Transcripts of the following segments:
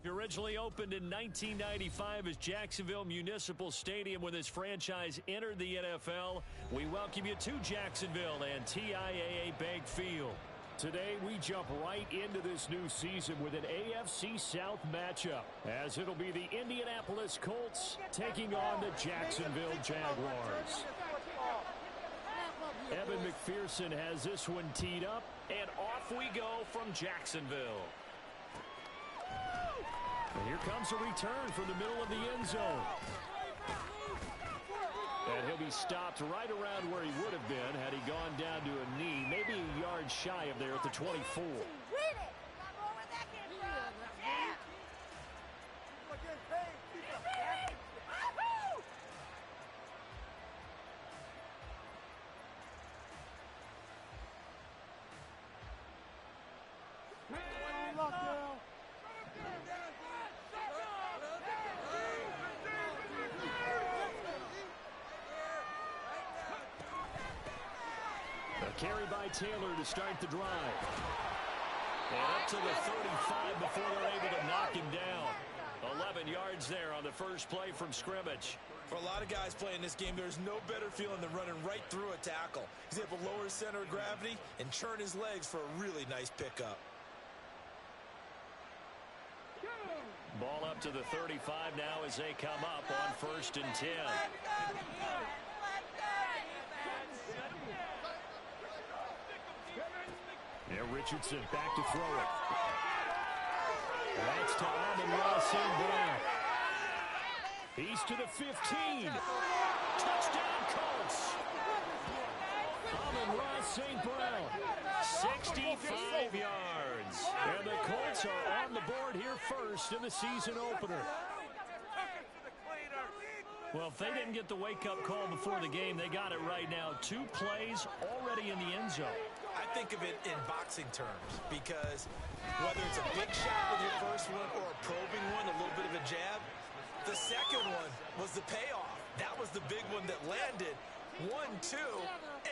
Originally opened in 1995 as Jacksonville Municipal Stadium when this franchise entered the NFL. We welcome you to Jacksonville and TIAA Bank Field. Today, we jump right into this new season with an AFC South matchup, as it'll be the Indianapolis Colts taking on the Jacksonville Jaguars. Evan McPherson has this one teed up, and off we go from Jacksonville. And here comes a return from the middle of the end zone. And he'll be stopped right around where he would have been had he gone down to a knee, maybe a yard shy of there at the 24. A carry by Taylor to start the drive. And up to the 35 before they're able to knock him down. 11 yards there on the first play from scrimmage. For a lot of guys playing this game, there's no better feeling than running right through a tackle. He's able to lower his center of gravity and churn his legs for a really nice pickup. Ball up to the 35 now as they come up on 1st and 10. Yeah, Richardson back to throw it. That's to Amon-Ra St. Brown. He's to the 15. Touchdown Colts. Amon-Ra St. Brown. 65 yards. And the Colts are on the board here first in the season opener. Well, if they didn't get the wake-up call before the game, they got it right now. 2 plays already in the end zone. I think of it in boxing terms because whether it's a big shot with your first one or a probing one, a little bit of a jab, the second one was the payoff. That was the big one that landed. 1-2,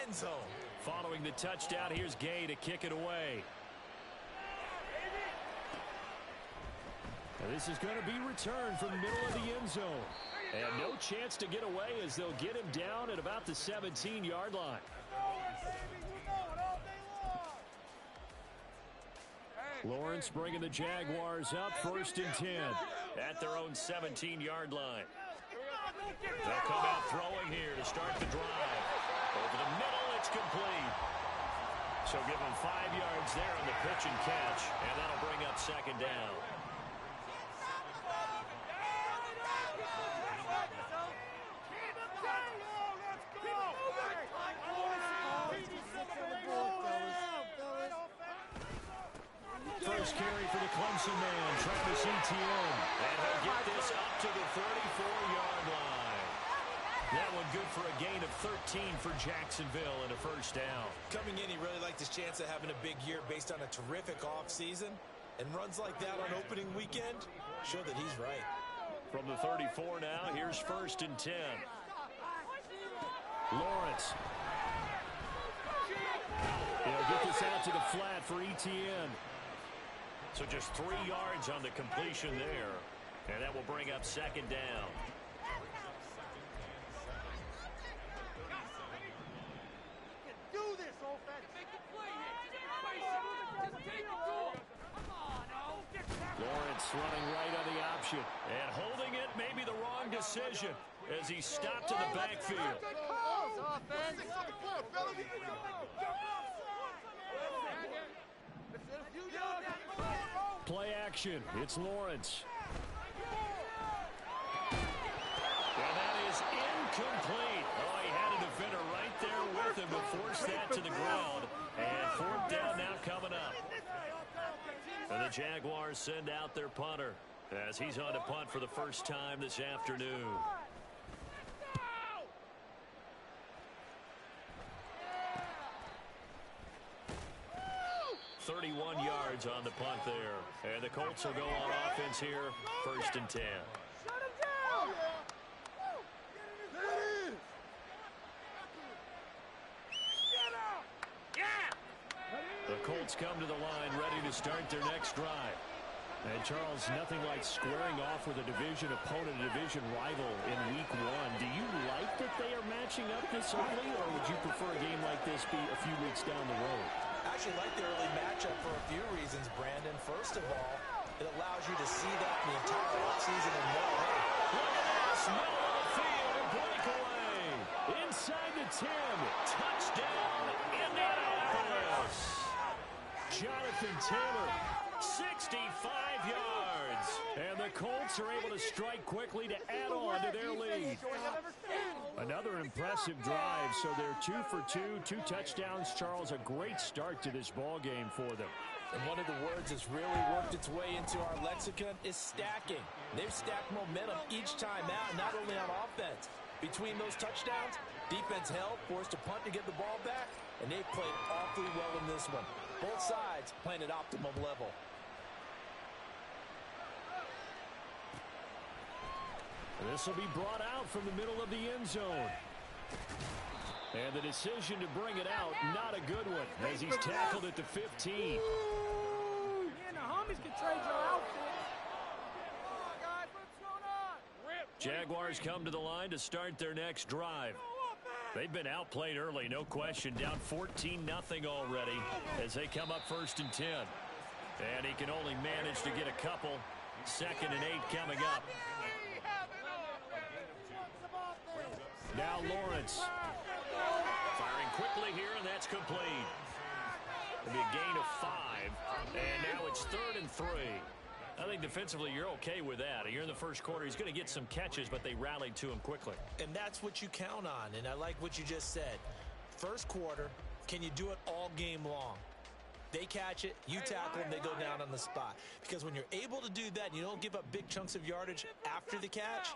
end zone. Following the touchdown, here's Gay to kick it away. Now this is going to be returned from the middle of the end zone. And no chance to get away as they'll get him down at about the 17-yard line. Lawrence bringing the Jaguars up 1st and 10 at their own 17-yard line. They'll come out throwing here to start the drive. Over the middle, it's complete. So give them 5 yards there on the pitch and catch, and that'll bring up 2nd down. First carry for the Clemson man, Travis Etienne. And he'll get this up to the 34-yard line. That one good for a gain of 13 for Jacksonville and a 1st down. Coming in, he really liked his chance of having a big year based on a terrific offseason. And runs like that on opening weekend show that he's right. From the 34 now, here's 1st and 10. Lawrence. He'll get this out to the flat for Etienne. So just 3 yards on the completion there. And that will bring up 2nd down. Do this, offense. Make the play here. Lawrence running right on the option. And holding it may be the wrong decision as he stopped in the backfield. Play action. It's Lawrence. And that is incomplete. Oh, he had a defender right there with him to force that to the ground. And 4th down now coming up. And the Jaguars send out their punter as he's on to punt for the first time this afternoon. 31 yards on the punt there. And the Colts will go on offense here, 1st and 10. Shut him down! The Colts come to the line ready to start their next drive. And Charles, nothing like squaring off with a division opponent, a division rival in week 1. Do you like that they are matching up this early, or would you prefer a game like this be a few weeks down the road? I actually like the early matchup for a few reasons, Brandon. First of all, it allows you to see that in the entire offseason and know, hey, look at this, middle of the field, a breakaway. Inside the 10, touchdown, Indianapolis. Jonathan Taylor, 65 yards. And the Colts are able to strike quickly to add on to their lead. Another impressive drive, so they're 2 for 2, 2 touchdowns. Charles, a great start to this ball game for them. And one of the words that's really worked its way into our lexicon is stacking. They've stacked momentum each time out, not only on offense. Between those touchdowns, defense held, forced a punt to get the ball back, and they played awfully well in this one. Both sides playing at optimum level. This will be brought out from the middle of the end zone. And the decision to bring it out, not a good one, as he's tackled at the 15. Me and the homies can trade your outfits. Come on, guys, what's going on? Jaguars come to the line to start their next drive. They've been outplayed early, no question, down 14-0 already as they come up 1st and 10. And he can only manage to get a couple. 2nd and 8 coming up. Now Lawrence firing quickly here, and that's complete. It'll be a gain of 5, and now it's 3rd and 3. I think defensively you're okay with that. You're in the first quarter. He's going to get some catches, but they rallied to him quickly. And that's what you count on, and I like what you just said. First quarter, can you do it all game long? They catch it, you tackle them, they go down on the spot. Because when you're able to do that and you don't give up big chunks of yardage after the catch,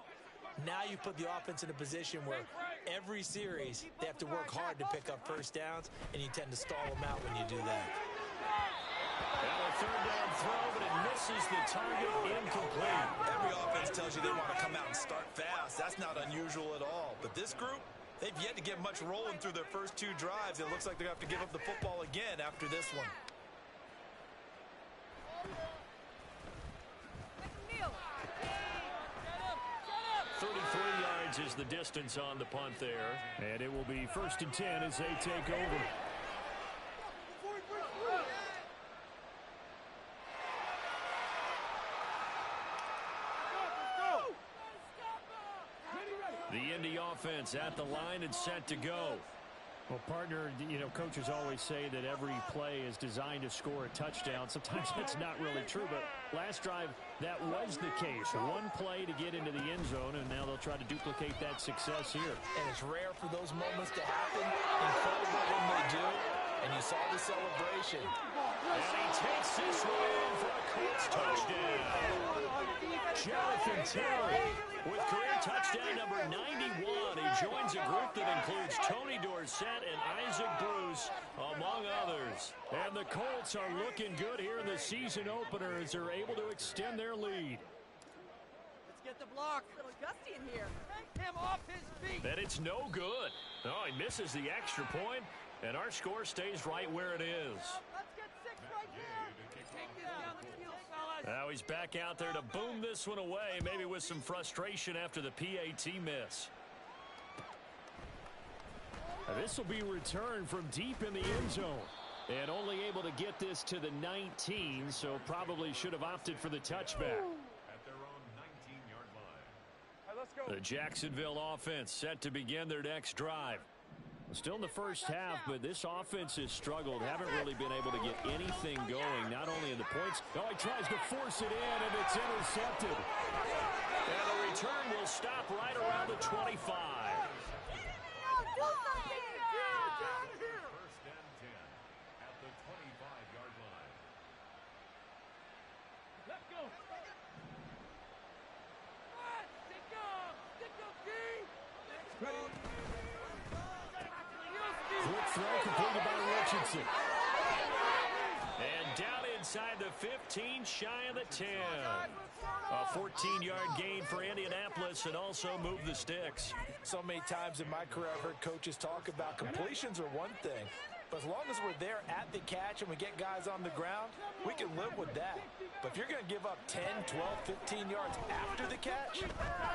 now you put the offense in a position where every series they have to work hard to pick up first downs, and you tend to stall them out when you do that. Now a 3rd down throw, but it misses the target, incomplete. Every offense tells you they want to come out and start fast. That's not unusual at all. But this group, they've yet to get much rolling through their first 2 drives. It looks like they're going to have to give up the football again after this one. 33 yards is the distance on the punt there. And it will be 1st and 10 as they take over. The Indy offense at the line and set to go. Well, partner, you know, coaches always say that every play is designed to score a touchdown. Sometimes that's not really true, but last drive, that was the case. One play to get into the end zone, and now they'll try to duplicate that success here. And it's rare for those moments to happen. Incredible when they do. And you saw the celebration. And he takes this one in for a Colts touchdown. Jonathan Taylor with career touchdown number 91. He joins a group that includes Tony Dorsett and Isaac Bruce, among others. And the Colts are looking good here in the season opener as they're able to extend their lead. Let's get the block. A little gusty in here. Take him off his feet. And it's no good. Oh, he misses the extra point, and our score stays right where it is. Let's get 6 right here. Take this down the field, fellas. Now he's back out there to boom this one away, maybe with some frustration after the PAT miss. Now this will be returned from deep in the end zone. And only able to get this to the 19, so probably should have opted for the touchback. At their own 19-yard line. All right, let's go. The Jacksonville offense set to begin their next drive. Still in the first half, but this offense has struggled. Haven't really been able to get anything going, not only in the points. Oh, he tries to force it in, and it's intercepted. And the return will stop right around the 25. First and 10 at the 25-yard line. Let's go. Stick up, D. Ready. Quick throw completed by Richardson. And down inside the 15, shy of the 10. A 14-yard gain for Indianapolis, and also move the sticks. So many times in my career I've heard coaches talk about completions are one thing, But as long as we're there at the catch and we get guys on the ground, we can live with that. But if you're going to give up 10, 12, 15 yards after the catch,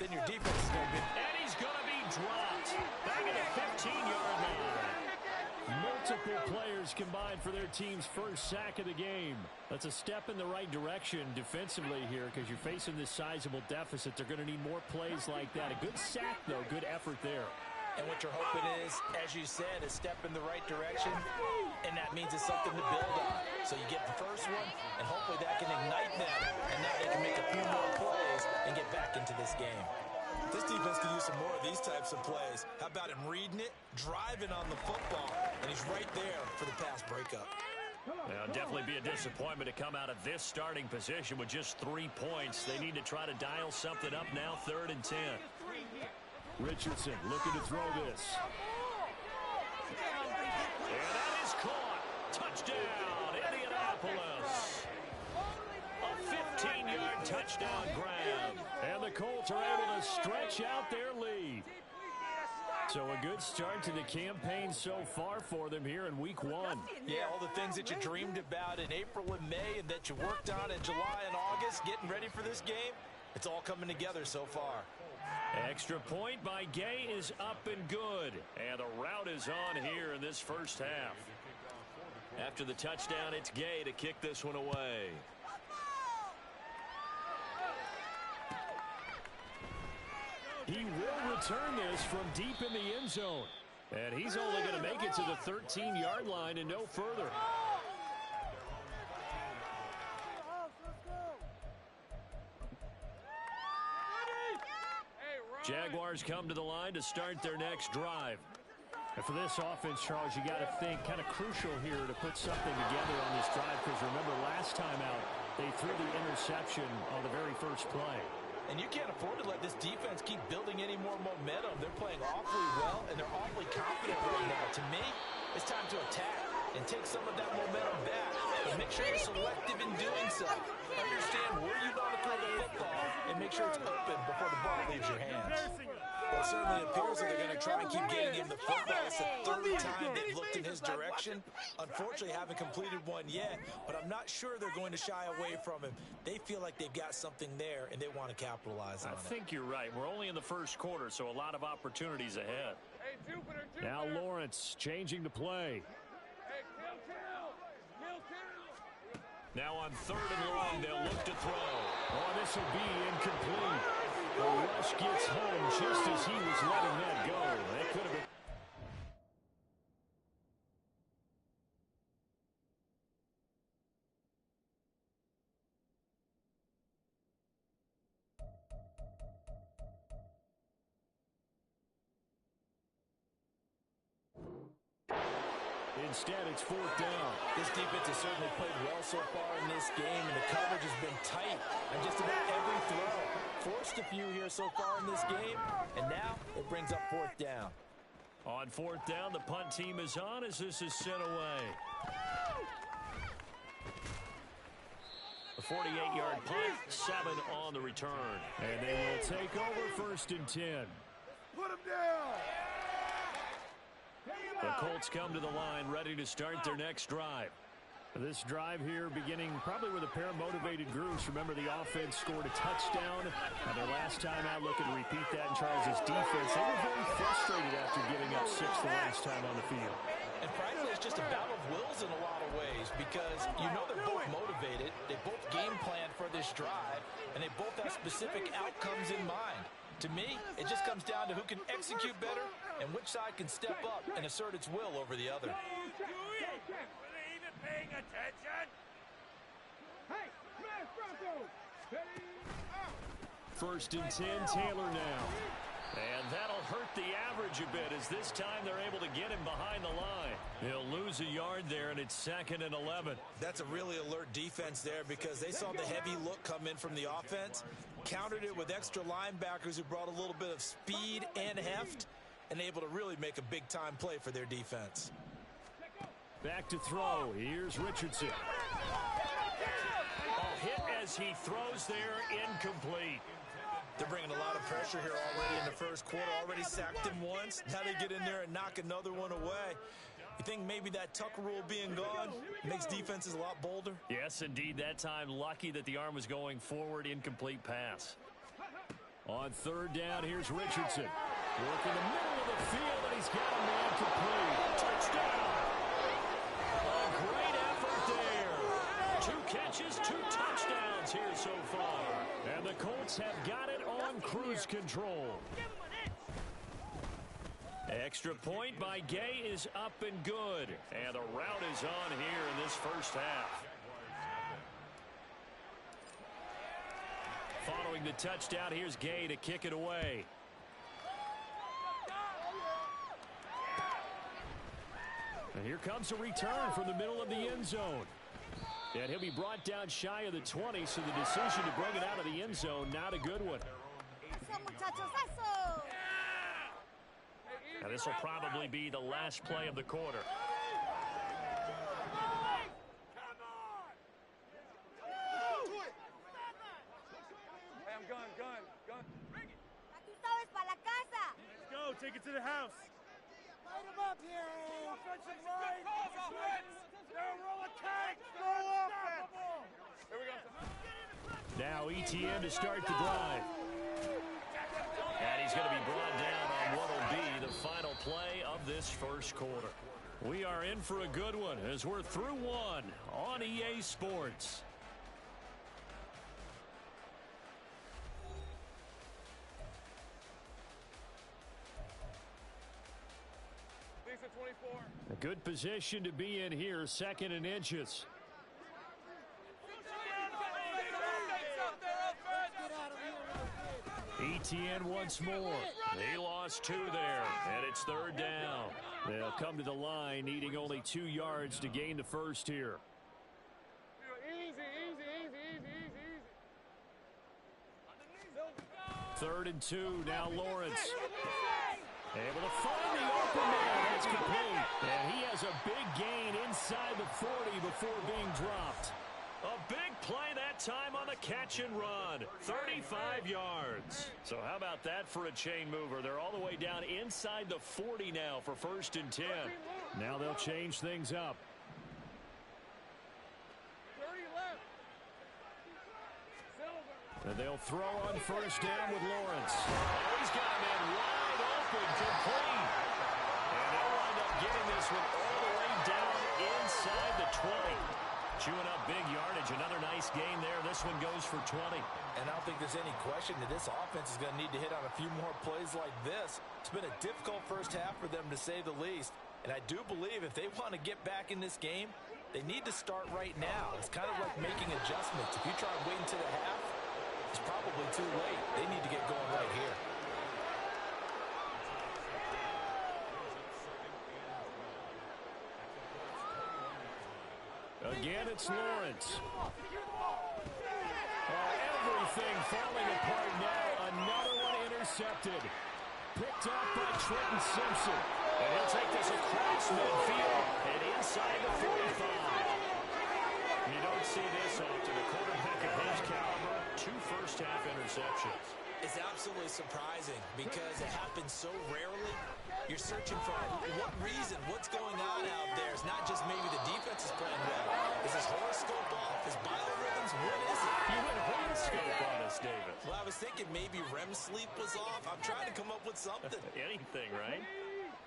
then your defense is going to be... And he's going to be dropped back at the 15-yard line. Multiple players combined for their team's first sack of the game. That's a step in the right direction defensively here because you're facing this sizable deficit. They're going to need more plays like that. A good sack, though. Good effort there. And what you're hoping is, as you said, a step in the right direction, and that means it's something to build on. So you get the first one, and hopefully that can ignite them, and now they can make a few more plays and get back into this game. This defense can use some more of these types of plays. How about him reading it, driving on the football, and he's right there for the pass breakup. Well, definitely be a disappointment to come out of this starting position with just 3 points. They need to try to dial something up now, 3rd and 10. Richardson looking to throw this. And that is caught. Touchdown, Indianapolis. A 15-yard touchdown grab. And the Colts are able to stretch out their lead. So a good start to the campaign so far for them here in week 1. Yeah, all the things that you dreamed about in April and May and that you worked on in July and August, getting ready for this game, it's all coming together so far. Extra point by Gay is up and good. And the route is on here in this first half. After the touchdown, it's Gay to kick this one away. He will return this from deep in the end zone. And he's only going to make it to the 13-yard line and no further. Jaguars come to the line to start their next drive. And for this offense, Charles, you got to think kind of crucial here to put something together on this drive because remember last time out they threw the interception on the very first play. And you can't afford to let this defense keep building any more momentum. They're playing awfully well and they're awfully confident right now. To me, it's time to attack and take some of that momentum back. But make sure you're selective in doing so. Understand where you want to throw the football and make sure it's open before the ball leaves your hands. Well, it certainly appears that they're going to try and keep getting him the football. It's the 3rd time they've looked in his direction. Unfortunately, haven't completed one yet, but I'm not sure they're going to shy away from him. They feel like they've got something there, and they want to capitalize on it. I think you're right. We're only in the first quarter, so a lot of opportunities ahead. Hey, Jupiter. Now Lawrence changing the play. Hey, Now on 3rd and long, they'll look to throw. Oh, this will be incomplete. The rush gets home just as he was letting that go. That could have been. Instead, it's 4th down. This defense has certainly played well so far in this game, and the coverage has been tight on just about every throw. Forced a few here so far in this game, and now it brings up 4th down. On 4th down, the punt team is on as this is sent away. A 48-yard punt, 7 on the return. And they will take over 1st and 10. Put him down. The Colts come to the line ready to start their next drive. This drive here beginning probably with a pair of motivated groups. Remember, the offense scored a touchdown. And their last time out, looking to repeat that in Charles' defense. They were very frustrated after giving up 6 the last time on the field. And frankly, it's just a battle of wills in a lot of ways because you know they're both motivated. They both game plan for this drive, and they both have specific outcomes in mind. To me, it just comes down to who can execute better and which side can step up and assert its will over the other. Were they even paying attention? Hey, smash Bronco! Ready? 1st and 10, Taylor now. And that'll hurt the average a bit as this time they're able to get him behind the line. He'll lose a yard there, and it's 2nd and 11. That's a really alert defense there because they saw the heavy look come in from the offense, countered it with extra linebackers who brought a little bit of speed and heft, and able to really make a big-time play for their defense. Back to throw. Here's Richardson. A hit as he throws there, incomplete. They're bringing a lot of pressure here already in the first quarter. Already sacked him once. Now they get in there and knock another one away. You think maybe that Tucker rule being gone makes defenses a lot bolder? Yes, indeed. That time, lucky that the arm was going forward. Incomplete pass. On third down, here's Richardson. Working the middle of the field, and he's got a man complete. Touchdown! A great effort there. 2 catches, 2 touchdowns here so far. And the Colts have got it on cruise control. Extra point by Gay is up and good. And the route is on here in this first half. Following the touchdown, here's Gay to kick it away. And here comes a return from the middle of the end zone. And he'll be brought down shy of the 20, so the decision to bring it out of the end zone, not a good one. Now this will probably be the last play of the quarter. Let's go, take it to the house. Light him up here. Offensive line. They'll roll a tank. Roll offense. Here we go. Now ETN to start the drive. And he's going to be brought down on what will be the final play of this first quarter. We are in for a good one as we're through one on EA Sports. A good position to be in here, 2nd and inches. ETN once more. He lost 2 there, and it's 3rd down. They'll come to the line, needing only 2 yards to gain the first here. Third and 2, now Lawrence. Able to find the open man. It's complete. And he has a big gain inside the 40 before being dropped. A big play that time on the catch and run. 35 yards. So how about that for a chain mover? They're all the way down inside the 40 now for 1st and 10. Now they'll change things up. 30 left. And they'll throw on 1st down with Lawrence. Oh, he's got a man wide open, complete. And they'll wind up getting this one all the way down inside the 20. Chewing up big yardage. Another nice gain there. This one goes for 20. And I don't think there's any question that this offense is going to need to hit on a few more plays like this. It's been a difficult first half for them, to say the least. And I do believe if they want to get back in this game, they need to start right now. It's kind of like making adjustments. If you try to wait until the half, it's probably too late. They need to get going right here. Again, it's Lawrence. Everything falling apart now. Another one intercepted. Picked up by Trenton Simpson. And he'll take this across midfield and inside the 45. You don't see this often. A quarterback of his caliber, 2 first-half interceptions. It's absolutely surprising because it happens so rarely. You're searching for what reason, what's going on out there. It's not just maybe the defense is playing well. Is his horoscope off? His biorhythms? What is it? You went horoscope on us, David. Well, I was thinking maybe REM sleep was off. I'm trying to come up with something. Anything, right?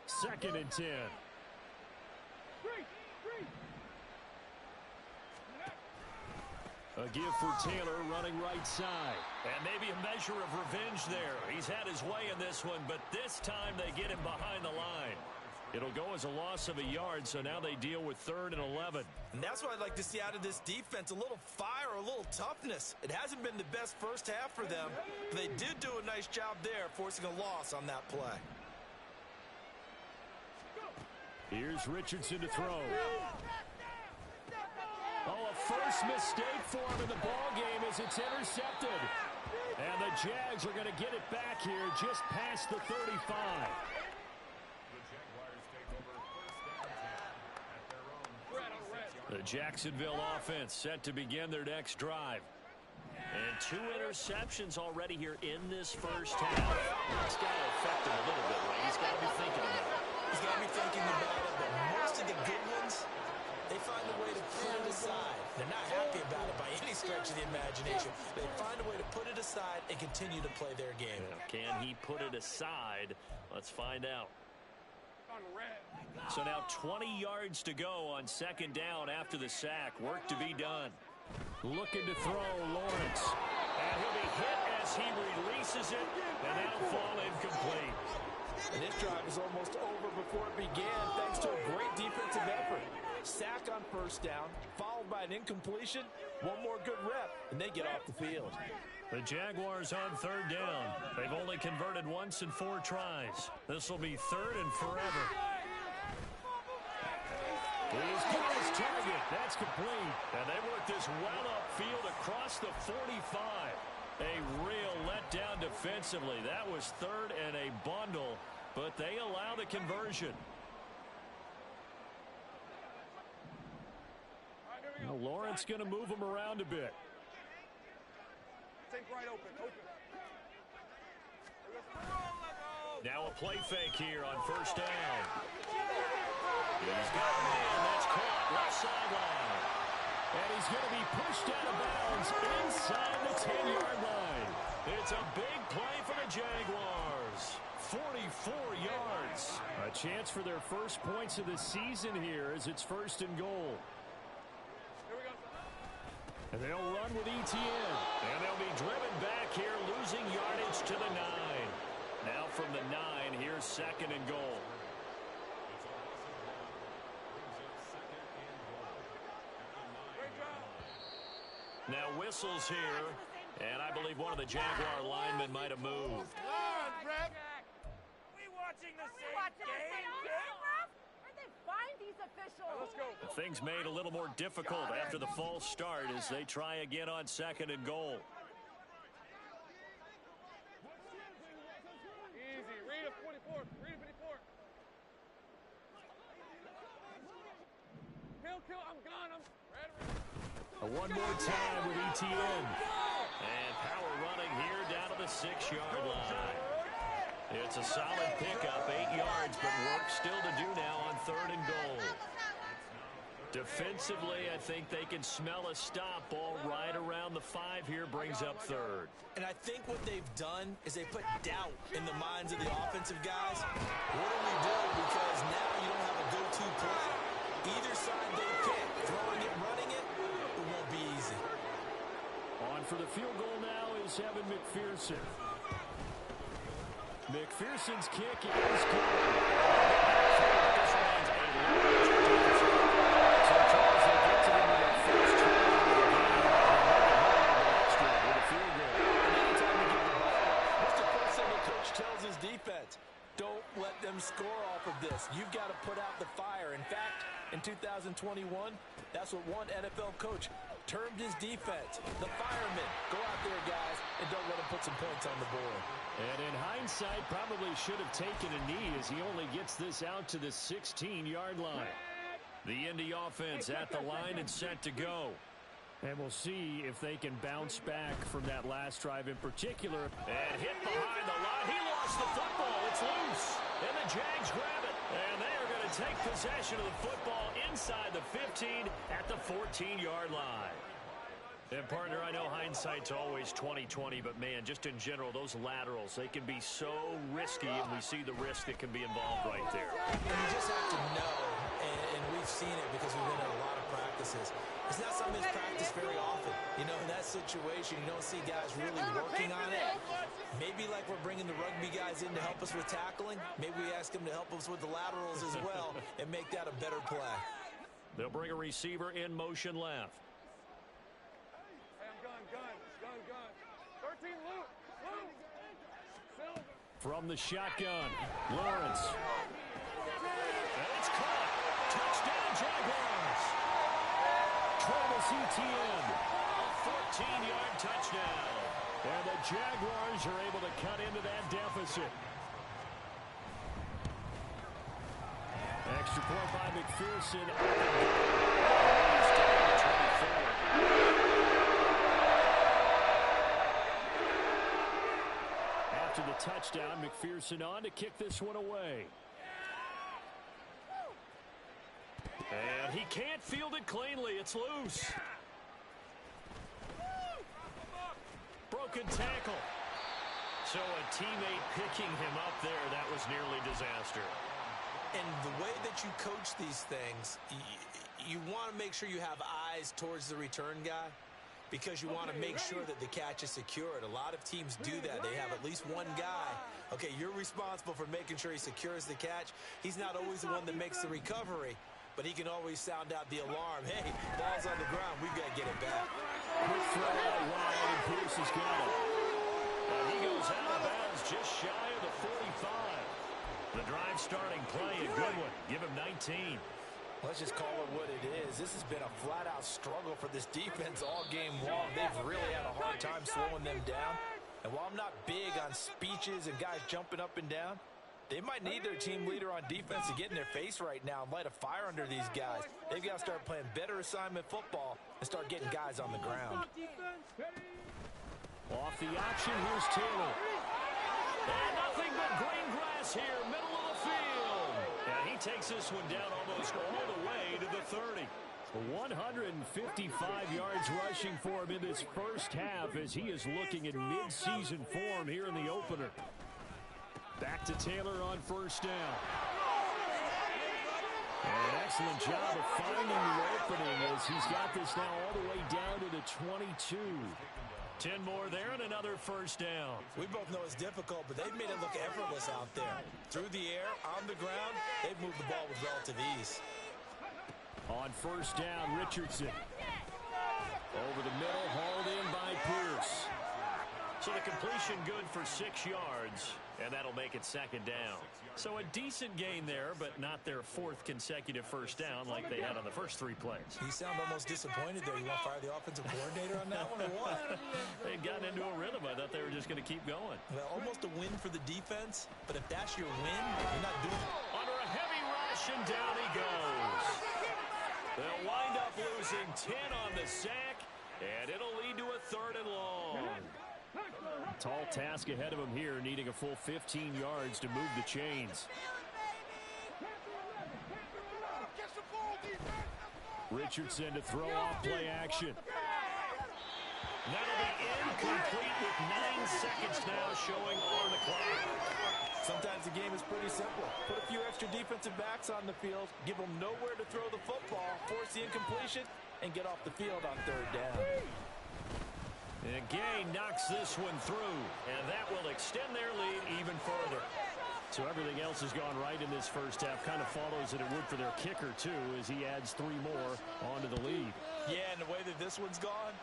2nd and 10. A give for Taylor running right side. And maybe a measure of revenge there. He's had his way in this one, but this time they get him behind the line. It'll go as a loss of a yard, so now they deal with 3rd and 11. And that's what I'd like to see out of this defense, a little fire, a little toughness. It hasn't been the best first half for them, but they did do a nice job there, forcing a loss on that play. Here's Richardson to throw. Oh, a first mistake for him in the ball game as it's intercepted. And the Jags are going to get it back here just past the 35. The Jacksonville offense set to begin their next drive. And 2 interceptions already here in this first half. It's got to affect him a little bit, right? He's got to be thinking about it. He's got to be thinking about it, but most of and continue to play their game. Can he put it aside? Let's find out. So now 20 yards to go on second down after the sack. Work to be done. Looking to throw, Lawrence. And he'll be hit as he releases it, and that'll fall incomplete. And this drive is almost over before it began, thanks to a great defensive effort. Sack on first down, followed by an incompletion. One more good rep, and they get off the field. The Jaguars on third down. They've only converted once in 4 tries. This will be third and forever. He's got his target. That's complete. And they work this well upfield across the 45. A real letdown defensively. That was third and a bundle, but they allow the conversion. Well, Lawrence going to move him around a bit. Take right open. Now a play fake here on first down. He's got a man. That's caught left sideline. And he's going to be pushed out of bounds inside the 10-yard line. It's a big play for the Jaguars. 44 yards. A chance for their first points of the season here as it's first and goal. And they'll run with ETN. And they'll be driven back here, losing yardage to the 9. Now from the 9, here's second and goal. Now whistles here, and I believe one of the Jaguar linemen might have moved. We watching the same game? Where'd they find these officials? Let's go. Things made a little more difficult after the false start as they try again on second and goal. Easy. Read a 24. Read a 24. Kill. I'm gone. I'm ready. One more time with ETN. And power running here down to the 6-yard line. It's a solid pickup, 8 yards, but work still to do now on third and goal. Defensively, I think they can smell a stop ball right around the 5 here, brings up third. And I think what they've done is they put doubt in the minds of the offensive guys. What do we do? Because now you don't have a go-to play. Either side they pick, throwing it, running it, it won't be easy. On for the field goal now is Evan McPherson. McPherson's kick is good. This remains a large deficit. So Charles will get to them with their first turn of the game extra with a field goal. And anytime you give the ball, what's the first thing the coach tells his defense? Don't let them score off of this. You've got to put out the fire. In fact, in 2021, that's what one NFL coach termed his defense. The firemen. Go out there, guys, and don't let them put some points on the board. And in hindsight, probably should have taken a knee as he only gets this out to the 16-yard line. The Indy offense at the line and set to go. And we'll see if they can bounce back from that last drive in particular. And hit behind the line. He lost the football. It's loose. And the Jags grab it. And they are going to take possession of the football inside the 15 at the 14-yard line. And, partner, I know hindsight's always 20/20, but, man, just in general, those laterals, they can be so risky, and we see the risk that can be involved right there. And you just have to know, and we've seen it because we've been at a lot of practices. It's not something that's practiced very often. You know, in that situation, you don't see guys really working on it. Maybe like we're bringing the rugby guys in to help us with tackling. Maybe we ask them to help us with the laterals as well and make that a better play. They'll bring a receiver in motion left. Hey, I'm gun. 13, Luke. Silver. From the shotgun, Lawrence. And it's caught. Touchdown, Jaguars. Travis Etienne. 14-yard touchdown. And the Jaguars are able to cut into that deficit. Extra point by McPherson. He's down to 24. After the touchdown, McPherson on to kick this one away. And he can't field it cleanly. It's loose. Broken tackle. So a teammate picking him up there, that was nearly disaster. And the way that you coach these things, you want to make sure you have eyes towards the return guy because you want to make sure that the catch is secured. A lot of teams do that. They have at least one guy. Okay, you're responsible for making sure he secures the catch. He's not always the one that makes the recovery, but he can always sound out the alarm. Hey, ball's on the ground. We've got to get it back. Quick throw out wide, and Pierce has got it. He goes out of bounds just shy of the 45. The drive starting play, a good one. Give him 19. Let's just call it what it is. This has been a flat-out struggle for this defense all game long. They've really had a hard time slowing them down. And while I'm not big on speeches and guys jumping up and down, they might need their team leader on defense to get in their face right now and light a fire under these guys. They've got to start playing better assignment football and start getting guys on the ground. Off the option, here's Taylor. And nothing but green grass here, middle of the field. And he takes this one down almost all the way to the 30. 155 yards rushing for him in this first half as he is looking in mid-season form here in the opener. Back to Taylor on first down. And an excellent job of finding the opening as he's got this now all the way down to the 22. 10 more there and another first down. We both know it's difficult, but they've made it look effortless out there. Through the air, on the ground, they've moved the ball with relative ease. On first down, Richardson. Over the middle, hauled in by Pierce. So the completion good for 6 yards, and that'll make it second down. So a decent gain there, but not their 4th consecutive first down like they had on the first 3 plays. You sound almost disappointed there. You want to fire the offensive coordinator on that one or what? They'd gotten into a rhythm. I thought they were just going to keep going. Well, almost a win for the defense, but if that's your win, you're not doing it. Under a heavy rush, and down he goes. They'll wind up losing 10 on the sack, and it'll lead to a 3rd and long. Tall task ahead of him here, needing a full 15 yards to move the chains. Richardson to throw off play action. That'll be incomplete with 9 seconds now showing on the clock. Sometimes the game is pretty simple. Put a few extra defensive backs on the field, give them nowhere to throw the football, force the incompletion, and get off the field on 3rd down. And Gay knocks this one through, and that will extend their lead even further. So everything else has gone right in this first half. Kind of follows that it would for their kicker, too, as he adds 3 more onto the lead. Yeah, and the way that this one's gone,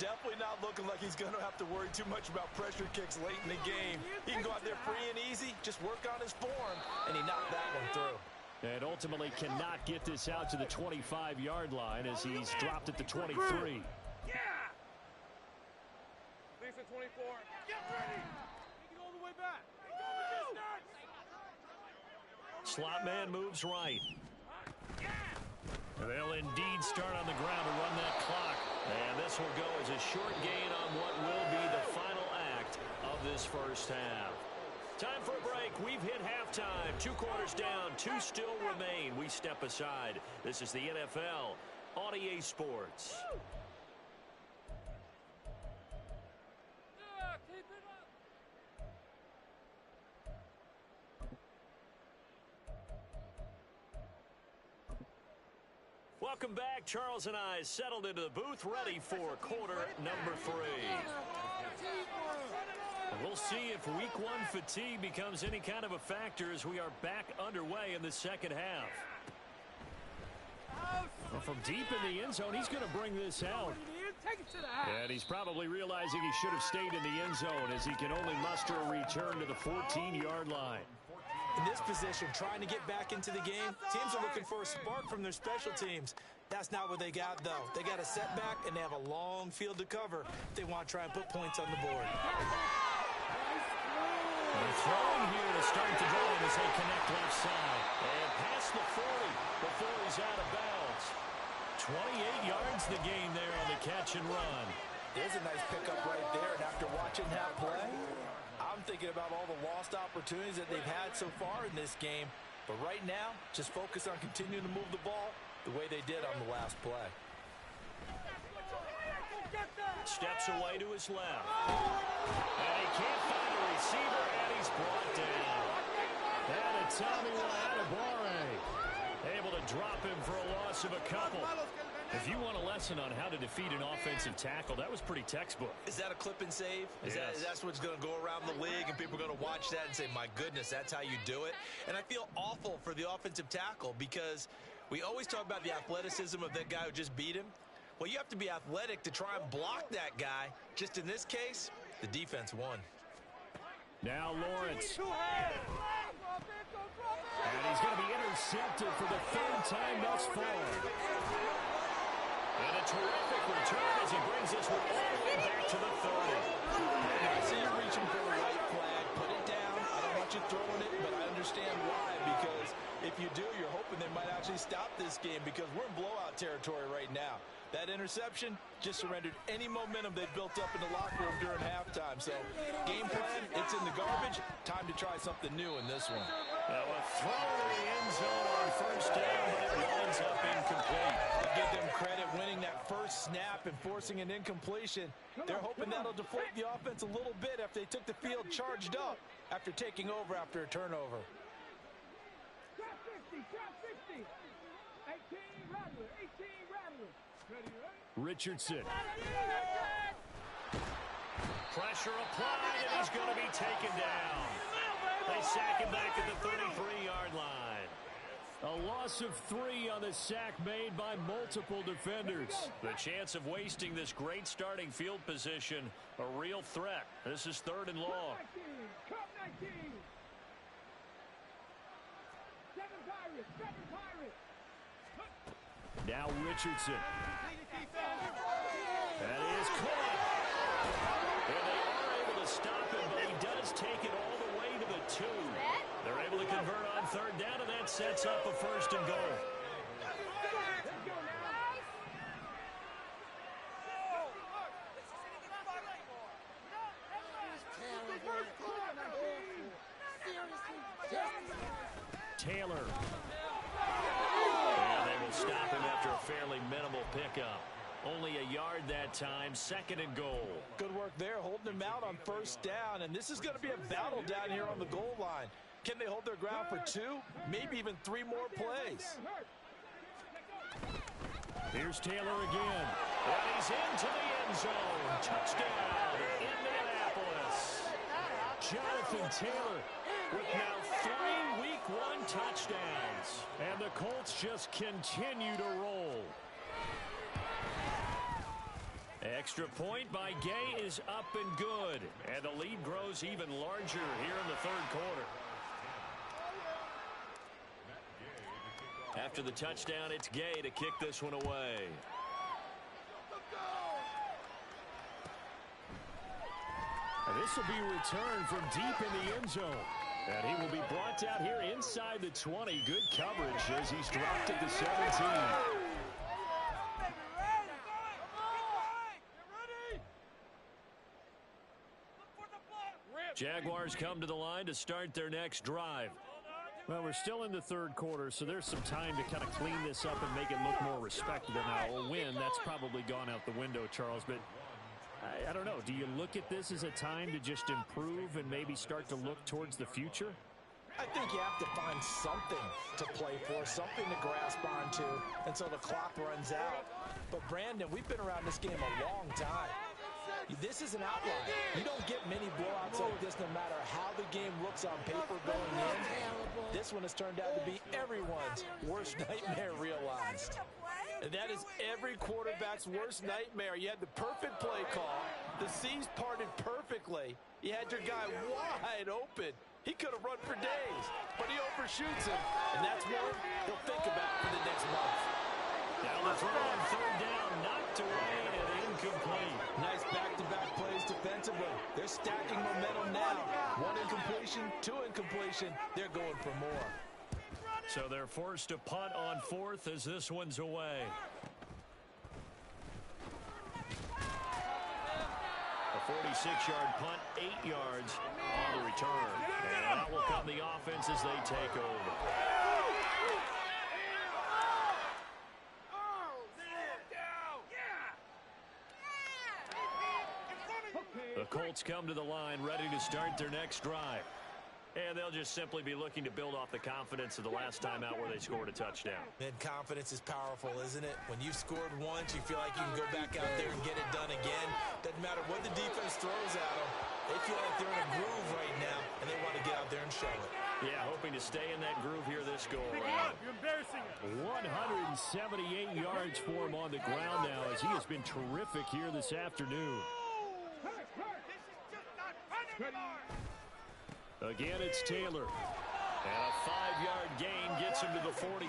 definitely not looking like he's going to have to worry too much about pressure kicks late in the game. He can go out there free and easy, just work on his form, and he knocked that one through. And ultimately cannot get this out to the 25-yard line as he's dropped at the 23. Lisa 24. Get ready. Take it all the way back. Slot man moves right. And they'll indeed start on the ground to run that clock. And this will go as a short gain on what will be the final act of this first half. Time for a break. We've hit halftime. 2 quarters down. 2 still remain. We step aside. This is the NFL on EA Sports. Welcome back. Charles and I settled into the booth, ready for quarter number 3. We'll see if week 1 fatigue becomes any kind of a factor as we are back underway in the second half. Well, from deep in the end zone, he's going to bring this out. And he's probably realizing he should have stayed in the end zone as he can only muster a return to the 14-yard line. In this position, trying to get back into the game, teams are looking for a spark from their special teams. That's not what they got, though. They got a setback, and they have a long field to cover if they want to try and put points on the board. They're throwing here to start the drive as they connect left side. And past the 40 before he's out of bounds. 28 yards the gain there on the catch and run. There's a nice pickup right there, and after watching that play, I'm thinking about all the lost opportunities that they've had so far in this game. But right now, just focus on continuing to move the ball the way they did on the last play. Steps away to his left. And he can't find a receiver, and he's brought down. And a Tommy Adebawore able to drop him for a loss of a couple. If you want a lesson on how to defeat an offensive tackle, that was pretty textbook. Is that a clip and save? Yes. That's what's going to go around the league, and people are going to watch that and say, my goodness, that's how you do it? And I feel awful for the offensive tackle because we always talk about the athleticism of that guy who just beat him. Well, you have to be athletic to try and block that guy. Just in this case, the defense won. Now Lawrence. And he's going to be intercepted for the third time thus far. And a terrific return as he brings this one all the way back to the 30. I see you reaching for a white flag. Put it down. I don't want you throwing it, but I understand why. Because if you do, you're hoping they might actually stop this game because we're in blowout territory right now. That interception just surrendered any momentum they built up in the locker room during halftime. So, game plan, it's in the garbage. Time to try something new in this one. Now a throw to the end zone on first down, but it winds up incomplete. I give them credit winning that first snap and forcing an incompletion. They're hoping that'll deflate the offense a little bit after they took the field charged up after taking over after a turnover. Drop 50, drop 50. 18 Rattler, 18 Rattler. Richardson. Pressure applied, and he's going to be taken down. They sack him back at the 33-yard line. A loss of 3 on the sack made by multiple defenders. The chance of wasting this great starting field position, a real threat. This is 3rd and long. Cup 19. 7 Pirates, 7 Pirates. Now Richardson. That is caught. And they are able to stop him, but he does take it all the way to the 2. They're able to convert on 3rd down, and that sets up a 1st and goal. Taylor. And they will stop him after a fairly minimal pickup. Only a yard that time, 2nd and goal. Good work there, holding him out on 1st down, and this is going to be a battle down here on the goal line. Can they hold their ground for 2, maybe even 3 more plays? Here's Taylor again. And he's into the end zone. Touchdown, Indianapolis. Jonathan Taylor with now 3 Week 1 touchdowns. And the Colts just continue to roll. Extra point by Gay is up and good. And the lead grows even larger here in the 3rd quarter. After the touchdown, it's Gay to kick this one away. And this will be returned from deep in the end zone. And he will be brought down here inside the 20. Good coverage as he's dropped at the 17. Jaguars come to the line to start their next drive. Well, we're still in the 3rd quarter, so there's some time to kind of clean this up and make it look more respectable. Now, a win, that's probably gone out the window, Charles, but I don't know. Do you look at this as a time to just improve and maybe start to look towards the future? I think you have to find something to play for, something to grasp onto until the clock runs out. But, Brandon, we've been around this game a long time. This is an outlier. You don't get many blowouts like this no matter how the game looks on paper going in. This one has turned out to be everyone's worst nightmare realized. And that is every quarterback's worst nightmare. You had the perfect play call. The C's parted perfectly. You had your guy wide open. He could have run for days, but he overshoots him. And that's one he'll think about for the next month. Down the throw on 3rd down, knocked away and incomplete. Nice back-to-back plays defensively. They're stacking momentum now. 1 incompletion, 2 incompletion. They're going for more. So they're forced to punt on 4th as this one's away. A 46-yard punt, 8 yards on the return. And out will come the offense as they take over. The Colts come to the line, ready to start their next drive. And they'll just simply be looking to build off the confidence of the last time out where they scored a touchdown. And confidence is powerful, isn't it? When you've scored once, you feel like you can go back out there and get it done again. Doesn't matter what the defense throws at them. They feel like they're in a groove right now, and they want to get out there and show it. Yeah, hoping to stay in that groove here this go Pick him around. up. You're embarrassing him. 178 yards for him on the ground now as he has been terrific here this afternoon. This is just not fun anymore. Again, it's Taylor. And a 5-yard gain gets him to the 42.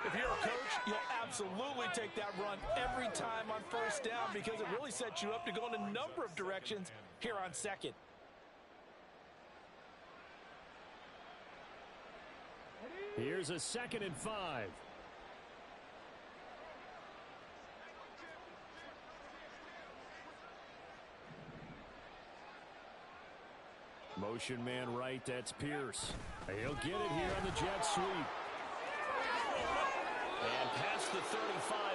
If you're a coach, you'll absolutely take that run every time on first down because it really sets you up to go in a number of directions here on second. Here's a 2nd and 5. Motion man right, that's Pierce. He'll get it here on the jet sweep. And past the 35,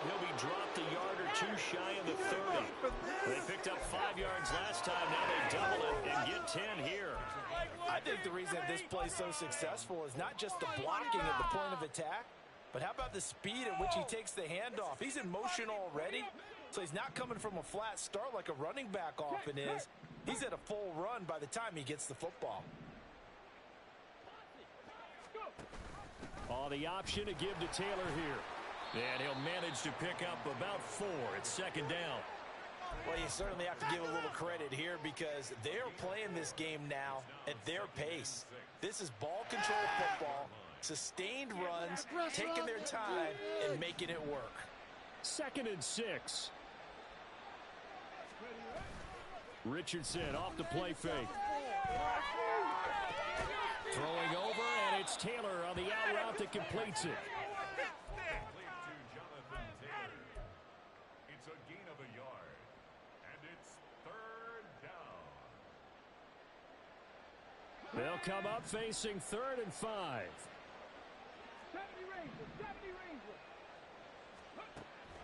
he'll be dropped a yard or two shy of the 30. They picked up 5 yards last time, now they double it and get 10 here. I think the reason this play is so successful is not just the blocking at the point of attack, but how about the speed at which he takes the handoff? He's in motion already, so he's not coming from a flat start like a running back often is. He's at a full run by the time he gets the football. Oh, the option to give to Taylor here. And he'll manage to pick up about 4. It's 2nd down. Well, you certainly have to give a little credit here because they're playing this game now at their pace. This is ball control football, sustained runs, taking their time and making it work. 2nd and 6. Richardson off the play fake. Throwing over, and it's Taylor on the out route that completes it. It's a gain of a yard, and it's 3rd down. They'll come up facing 3rd and 5.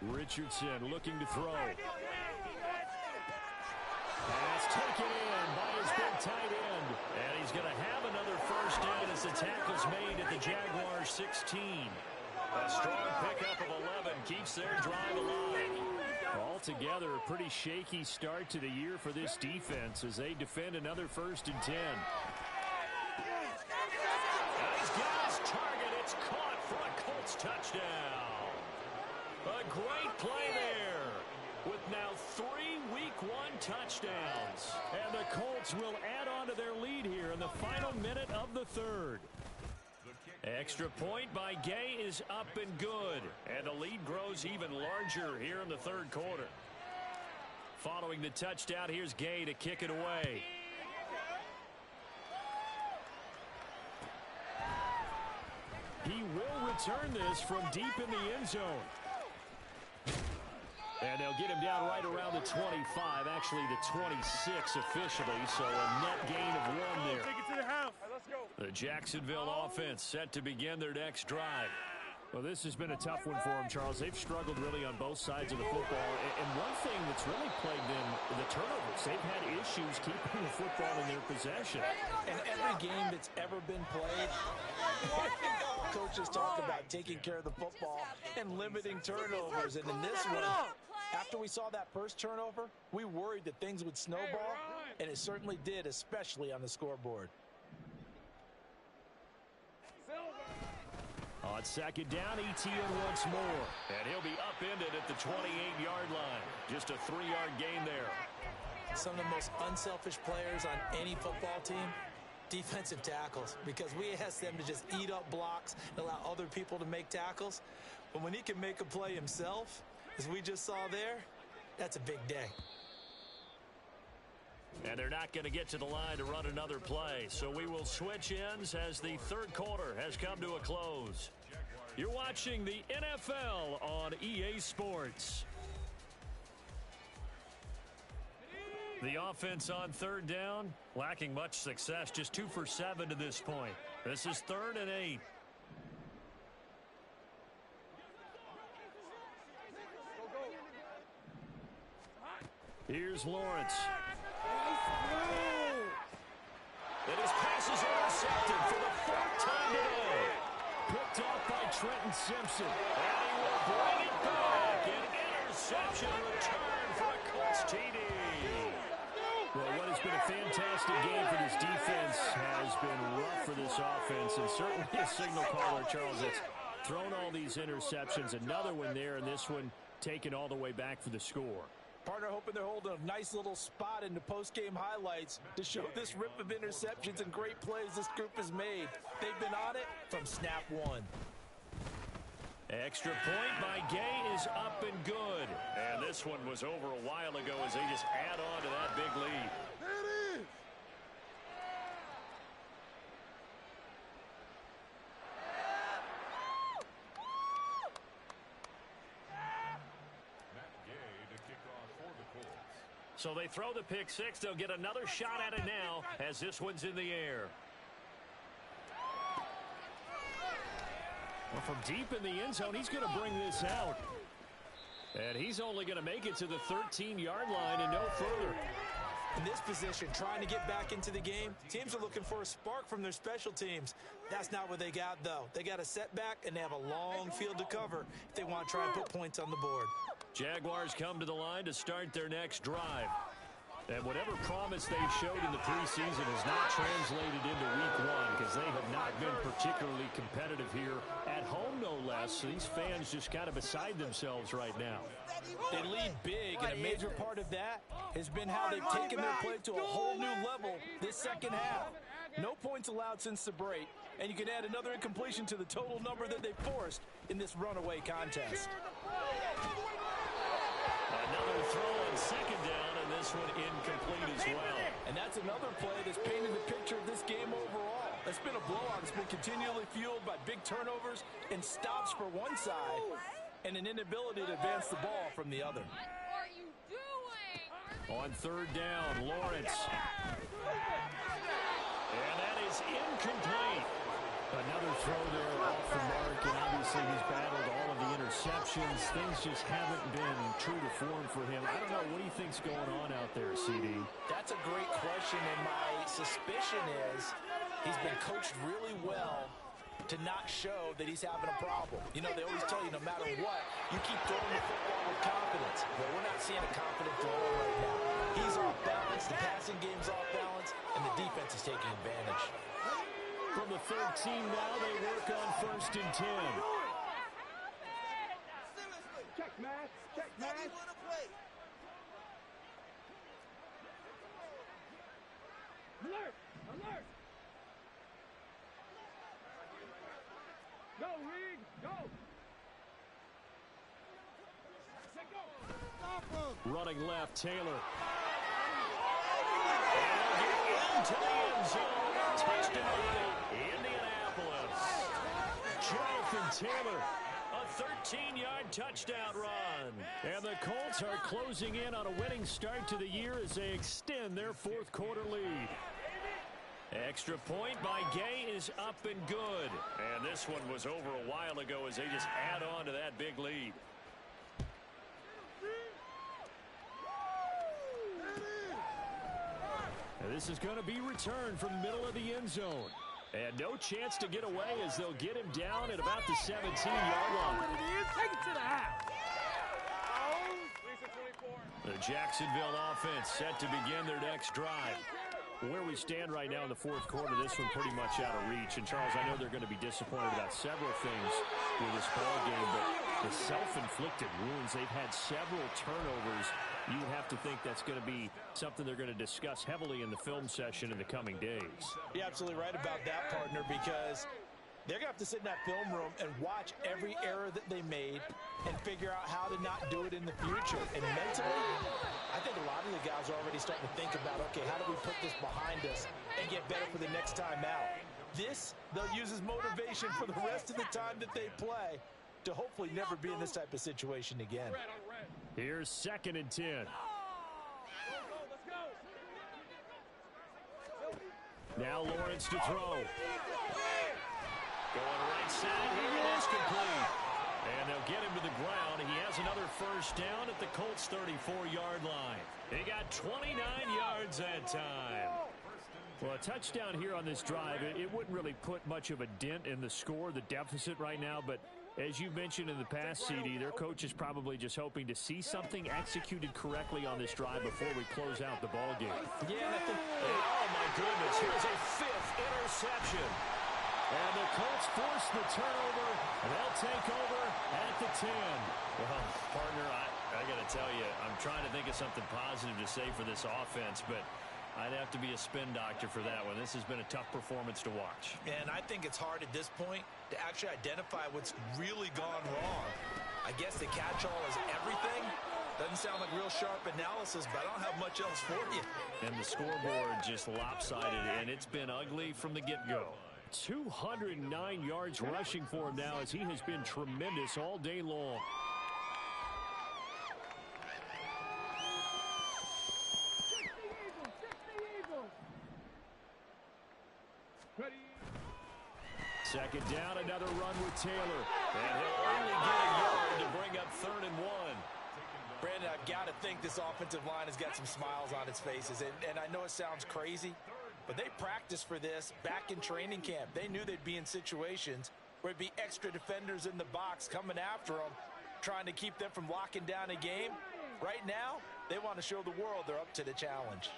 Richardson looking to throw. Pass taken in by his big tight end. And he's going to have another first down as the tackle's made at the Jaguars 16. A strong pickup of 11 keeps their drive alive. Altogether, a pretty shaky start to the year for this defense as they defend another 1st and 10. He's got his target. It's caught for a Colts touchdown. A great play there with now 3 Week 1 touchdowns. And the Colts will add on to their lead here in the final minute of the 3rd. Extra point by Gay is up and good. And the lead grows even larger here in the 3rd quarter. Following the touchdown, here's Gay to kick it away. He will return this from deep in the end zone. And they'll get him down right around the 25, actually the 26 officially, so a net gain of 1 there. Take it to the house. All right, let's go. The Jacksonville offense set to begin their next drive. Well, this has been a tough one for them, Charles. They've struggled really on both sides of the football. And one thing that's really plagued them, the turnovers. They've had issues keeping the football in their possession. And every game that's ever been played, coaches talk about taking care of the football and limiting turnovers. And in this one, after we saw that first turnover, we worried that things would snowball, and it certainly did, especially on the scoreboard. On 2nd down, ETN once more. And he'll be upended at the 28-yard line. Just a 3-yard gain there. Some of the most unselfish players on any football team, defensive tackles, because we ask them to just eat up blocks and allow other people to make tackles. But when he can make a play himself, as we just saw there, that's a big day. And they're not going to get to the line to run another play. So we will switch ends as the 3rd quarter has come to a close. You're watching the NFL on EA Sports. The offense on 3rd down, lacking much success, just 2 for 7 to this point. This is 3rd and 8. Here's Lawrence. And his pass is intercepted for the 4th time today. Picked off by Trenton Simpson. And he will bring it back. An interception return for a Colts TD. Well, what has been a fantastic game for this defense has been rough for this offense, and certainly a signal caller, Charles, that's thrown all these interceptions. Another one there, and this one taken all the way back for the score. Partner hoping they're holding a nice little spot in the post-game highlights to show this rip of interceptions and great plays this group has made. They've been on it from snap one. Extra point by Gay is up and good. And this one was over a while ago as they just add on to that big lead. There it is. Matt Gay to kick off for the Colts. So they throw the pick six. They'll get another shot at it now as this one's in the air. Well, from deep in the end zone, he's going to bring this out. And he's only going to make it to the 13-yard line and no further. In this position, trying to get back into the game, teams are looking for a spark from their special teams. That's not what they got, though. They got a setback, and they have a long field to cover if they want to try and put points on the board. Jaguars come to the line to start their next drive. And whatever promise they showed in the preseason has not translated into week one because they have not been particularly competitive here at home, no less. So these fans just kind of beside themselves right now. They lead big, and a major part of that has been how they've taken their play to a whole new level this second half. No points allowed since the break, and you can add another incompletion to the total number that they forced in this runaway contest. Another throw on second down, and this one incomplete as well. And that's another play that's painted the picture of this game overall. It's been a blowout. It's been continually fueled by big turnovers and stops for one side and an inability to advance the ball from the other. What are you doing? On third down, Lawrence. And that is incomplete. Another throw there off the mark, and obviously he's battled all of the interceptions. Things just haven't been true to form for him. I don't know. What do you think's going on out there, CD? That's a great question, and my suspicion is he's been coached really well to not show that he's having a problem. You know, they always tell you no matter what, you keep throwing the football with confidence. Well, we're not seeing a confident thrower right now. He's off balance, the passing game's off balance, and the defense is taking advantage. From the 13 now, they work on 1st and 10. Check, Matt. Check, Matt. Alert! Alert! Go, Reed! Go! Stop him! Running left, Taylor. And into the end zone. Touchdown, Indianapolis. Jonathan Taylor, a 13-yard touchdown run. And the Colts are closing in on a winning start to the year as they extend their 4th quarter lead. Extra point by Gay is up and good. And this one was over a while ago as they just add on to that big lead. And this is going to be returned from the middle of the end zone. And no chance to get away as they'll get him down at about the 17-yard line. Take it to the house. The Jacksonville offense set to begin their next drive. Where we stand right now in the 4th quarter, this one pretty much out of reach. And, Charles, I know they're going to be disappointed about several things with this ball game, but the self-inflicted wounds, they've had several turnovers. You would have to think that's going to be something they're going to discuss heavily in the film session in the coming days. You're absolutely right about that, partner, because they're going to have to sit in that film room and watch every error that they made and figure out how to not do it in the future. And mentally, I think a lot of the guys are already starting to think about, okay, how do we put this behind us and get better for the next time out? This, they'll use as motivation for the rest of the time that they play to hopefully never be in this type of situation again. Here's 2nd and 10. Now Lawrence to throw. Going right side here, and it's complete. And they'll get him to the ground. He has another first down at the Colts 34-yard line. He got 29 yards that time. Well, a touchdown here on this drive, it wouldn't really put much of a dent in the score, the deficit right now, but as you mentioned in the past, CD, their coach is probably just hoping to see something executed correctly on this drive before we close out the ballgame. Yeah, I think... Oh, my goodness. Here's a 5th interception. And the Colts force the turnover. They'll take over at the 10. Well, partner, I got to tell you, I'm trying to think of something positive to say for this offense, but I'd have to be a spin doctor for that one. This has been a tough performance to watch. And I think it's hard at this point to actually identify what's really gone wrong. I guess the catch-all is everything. Doesn't sound like real sharp analysis, but I don't have much else for you. And the scoreboard just lopsided, and it's been ugly from the get-go. 209 yards rushing for him now as he has been tremendous all day long. Second down, another run with Taylor. And he'll only get a yard to bring up 3rd and 1. Brandon, I've got to think this offensive line has got some smiles on its faces. And I know it sounds crazy, but they practiced for this back in training camp. They knew they'd be in situations where it'd be extra defenders in the box coming after them, trying to keep them from locking down a game. Right now, they want to show the world they're up to the challenge.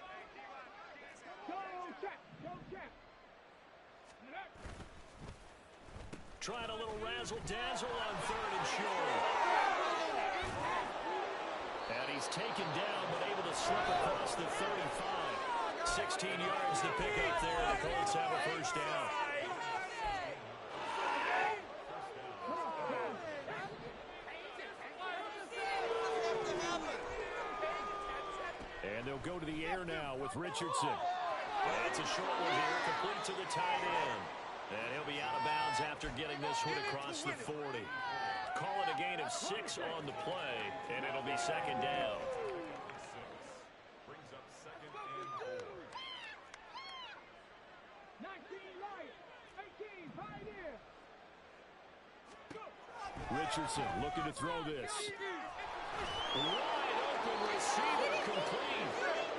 Trying a little razzle-dazzle on 3rd and short. And he's taken down, but able to slip across the 35. 16 yards to pick up there. The Colts have a first down. And they'll go to the air now with Richardson. That's a short one here, complete to the tight end. And he'll be out of bounds after getting this one across the 40. Call it a gain of 6 on the play, and it'll be second down. Brings up 2nd and 4. Richardson looking to throw this. Wide open receiver complete.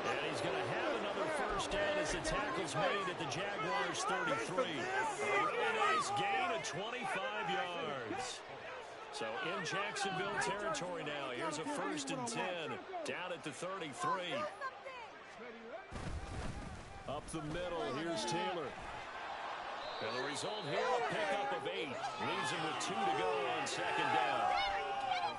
And he's going to have another first down as the tackle's made at the Jaguars 33. A really nice gain of 25 yards. So in Jacksonville territory now. Here's a 1st and 10 down at the 33. Up the middle, here's Taylor. And the result here, a pickup of 8. Leaves him with 2 to go on second down.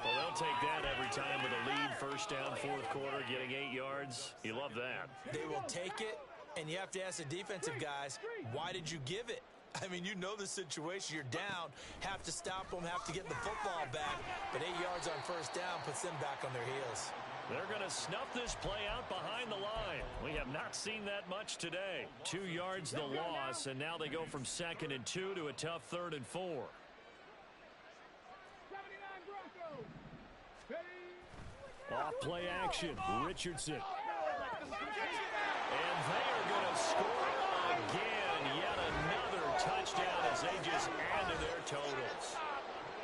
Well, they'll take that every time with a lead. First down, 4th quarter, getting 8 yards. You love that. They will take it, and you have to ask the defensive guys, why did you give it? I mean, you know the situation. You're down, have to stop them, have to get the football back. But 8 yards on first down puts them back on their heels. They're going to snuff this play out behind the line. We have not seen that much today. 2 yards the loss, and now they go from 2nd and 2 to a tough 3rd and 4. Off play action, Richardson. And they are going to score again. Yet another touchdown as they just add to their totals.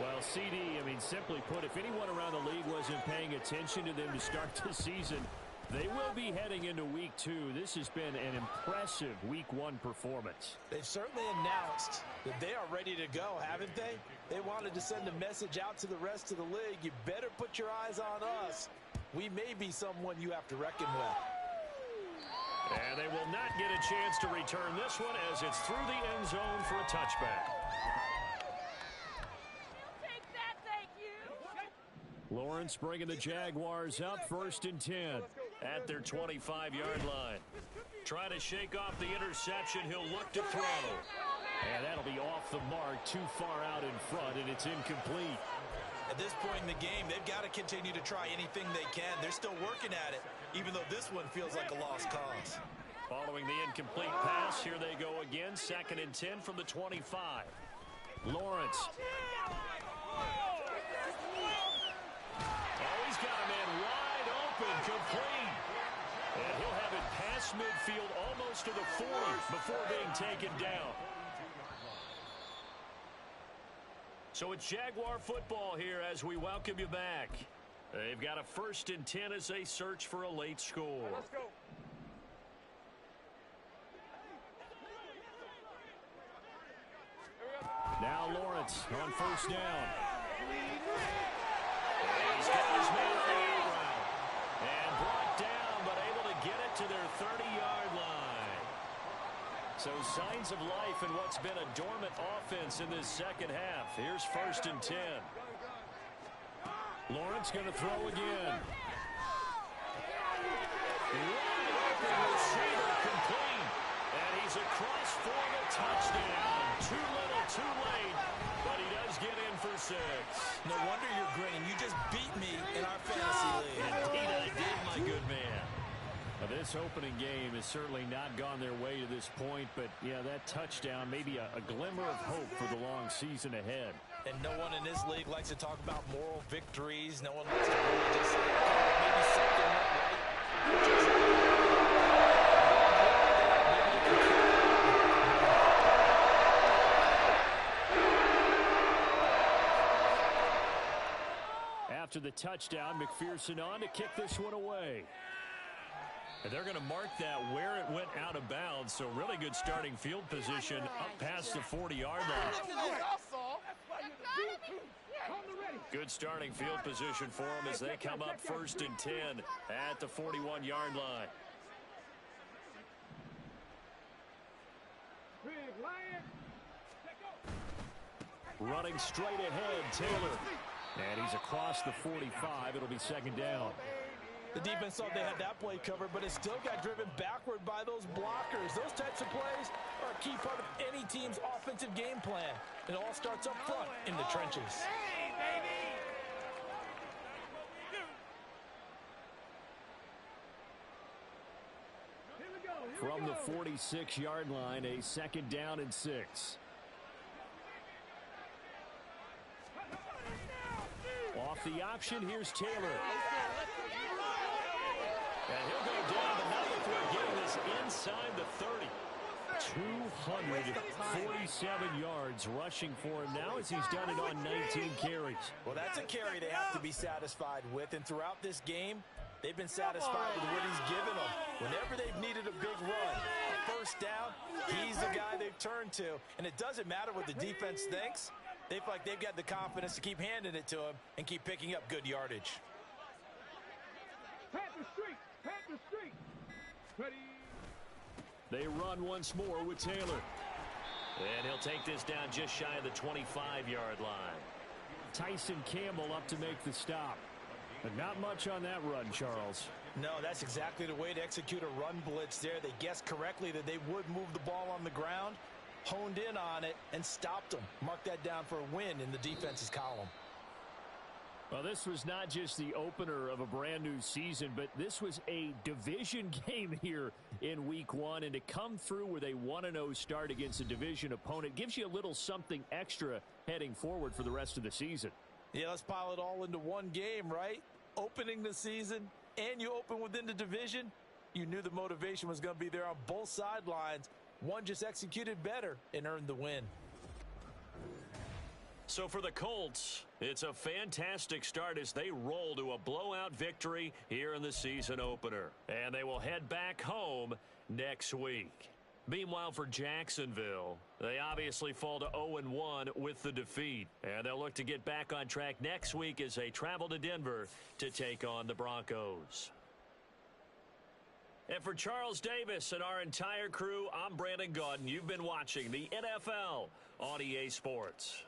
Well, CD, I mean, simply put, if anyone around the league wasn't paying attention to them to start the season, they will be heading into Week 2. This has been an impressive Week 1 performance. They've certainly announced that they are ready to go, haven't they? They wanted to send a message out to the rest of the league. You better put your eyes on us. We may be someone you have to reckon with. And they will not get a chance to return this one as it's through the end zone for a touchback. Take that, thank you. Lawrence bringing the Jaguars up 1st and 10 at their 25-yard line. Trying to shake off the interception. He'll look to throw. And that'll be off the mark, too far out in front, and it's incomplete. At this point in the game, they've got to continue to try anything they can. They're still working at it, even though this one feels like a lost cause. Following the incomplete pass, here they go again. 2nd and 10 from the 25. Lawrence. Oh, he's got a man wide open, complete. And he'll have it past midfield almost to the 40 before being taken down. So it's Jaguar football here as we welcome you back. They've got a 1st and 10 as they search for a late score. Let's go. Now Lawrence on 1st down. He's got his man on the end route. And brought down, but able to get it to their 30-yard line. So signs of life in what's been a dormant offense in this second half. Here's 1st and 10. Lawrence going to throw again. Wide open receiver complete. And he's across for the touchdown. Too little, too late. But he does get in for 6. No wonder you're grinning. You just beat me in our fantasy league. Indeed I did, my good man. Now, this opening game has certainly not gone their way to this point, but, yeah, that touchdown, maybe a glimmer of hope for the long season ahead. And no one in this league likes to talk about moral victories. No one likes to really just say, maybe something went right. After the touchdown, McPherson on to kick this one away. And they're going to mark that where it went out of bounds, so really good starting field position up past the 40-yard line. Good starting field position for them as they come up 1st and 10 at the 41-yard line. Running straight ahead, Taylor. And he's across the 45. It'll be 2nd down. The defense thought they had that play covered, but it still got driven backward by those blockers. Those types of plays are a key part of any team's offensive game plan. It all starts up front in the trenches. From the 46-yard line, a 2nd down and 6. Off the option, here's Taylor. And he'll go down, but not before getting this inside the 30. 247 yards rushing for him now as he's done it on 19 carries. Well, that's a carry they have to be satisfied with, and throughout this game, they've been satisfied with what he's given them. Whenever they've needed a big run, a 1st down, he's the guy they've turned to. And it doesn't matter what the defense thinks. They feel like they've got the confidence to keep handing it to him and keep picking up good yardage. Panther Street. Ready. They run once more with Taylor. And he'll take this down just shy of the 25-yard line. Tyson Campbell up to make the stop. But not much on that run, Charles. No, that's exactly the way to execute a run blitz there. They guessed correctly that they would move the ball on the ground, honed in on it, and stopped them. Mark that down for a win in the defense's column. Well, this was not just the opener of a brand new season, but this was a division game here in week 1. And to come through with a 1-0 start against a division opponent gives you a little something extra heading forward for the rest of the season. Yeah, let's pile it all into one game, right? Opening the season, and you open within the division. You knew the motivation was going to be there on both sidelines. One just executed better and earned the win. So for the Colts, it's a fantastic start as they roll to a blowout victory here in the season opener. And they will head back home next week. Meanwhile, for Jacksonville, they obviously fall to 0-1 with the defeat. And they'll look to get back on track next week as they travel to Denver to take on the Broncos. And for Charles Davis and our entire crew, I'm Brandon Gaudin. You've been watching the NFL on EA Sports.